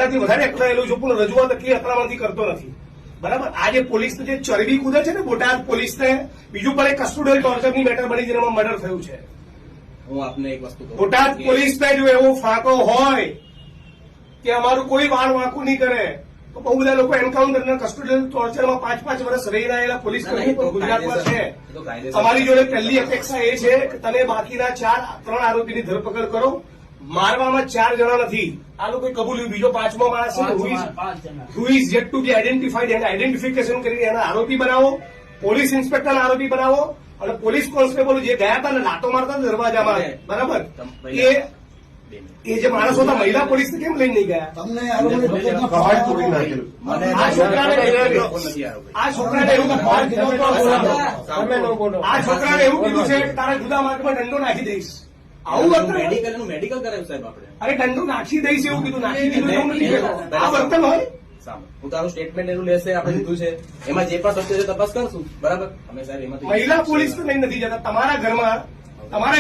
આપણાથી વધારે અકળાયેલું છું પણ રજૂઆત એટલી અથડામણથી કરતો નથી. બરાબર. આજે પોલીસને જે ચરબી કૂદે છે ને બોટાદ પોલીસને, બીજું પણ એક કસ્ટોડિયલ ટોર્ચરની મેટર બની જેમાં મર્ડર થયું છે. હું આપને એક વસ્તુ કહું, બોટાદ પોલીસને જો એવો ફાંકો હોય કે અમારું કોઈ વાળ વાંકું નહીં કરે તો બહુ બધા લોકો એન્કાઉન્ટર કસ્ટોડિયલ ટોર્ચરમાં 5-5 વર્ષ રહી રહેલા પોલીસ કર્મી પણ ગુજરાતમાં છે. અમારી જોડે પહેલી અપેક્ષા એ છે કે તમે બાકીના 3 આરોપીની ધરપકડ કરો. મારવામાં 4 જણા નથી, આ લોકો કબૂલ્યું. બીજો 5મો માણસ છે who is yet to be identified, એને આઈડેન્ટિફિકેશન કરીને એના આરોપી બનાવો, પોલીસ ઇન્સ્પેક્ટરના આરોપી બનાવો અને પોલીસ કોન્સ્ટેબલ જે ગયા હતા ને લાતો મારતા હતા દરવાજામાં, બરાબર, એ જે માણસો હતા મહિલા પોલીસને કેમ લઈને નહીં ગયા? તમને આ છોકરાને એવું કીધું છે કે તારા જુદા માર્ગમાં દંડો નાખી દઈશ. આવું વર્તન મેડિકલ કરાયું સાહેબ આપણે. અરે દંડો નાખી દઈશ એવું કીધું, નાખી દીધું એવું નથી કહેતો. આ વર્તન હોય. હું તારું સ્ટેટમેન્ટ એનું લેશે, આપણે લીધું છે, એમાં જે પણ સત્ય છે તપાસ કરશું, બરાબર. અમે સાહેબ એમાં મહિલા પોલીસ તો લઈને નથી જતા. તમારા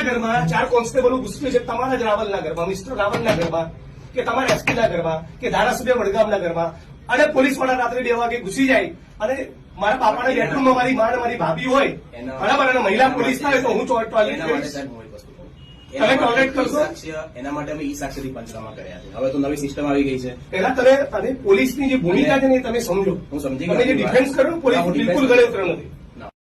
ઘરમાં 4 કોન્સ્ટેબલો ઘૂસવે છે, તમારા જ રાવલના ઘરમાં, મિસ્ટર રાવલના ઘરમાં, કે તમારા એસપીના ઘરમાં, કે ધારાસભ્ય વડગામના ઘરમાં, અને પોલીસ વાળા રાત્રે 2 વાગે ઘૂસી જાય અને મારા બાપાના બેડરૂમમાં મારી માં મારી ભાભી હોય, બરાબર, અને મહિલા પોલીસ થાય તો હું ટોયલેટ કરીશ. તમે ટોયલેટ કરશો? એના માટે અમે ઈ સાક્ષરી પંચનામા કર્યા છે. હવે તો નવી સિસ્ટમ આવી ગઈ છે. પહેલા તમે પોલીસની જે ભૂમિકા છે ને એ તમે સમજો. હું સમજી તમે જે ડિફેન્સ કરો પોલીસ બિલકુલ ગળે ઉતર નથી.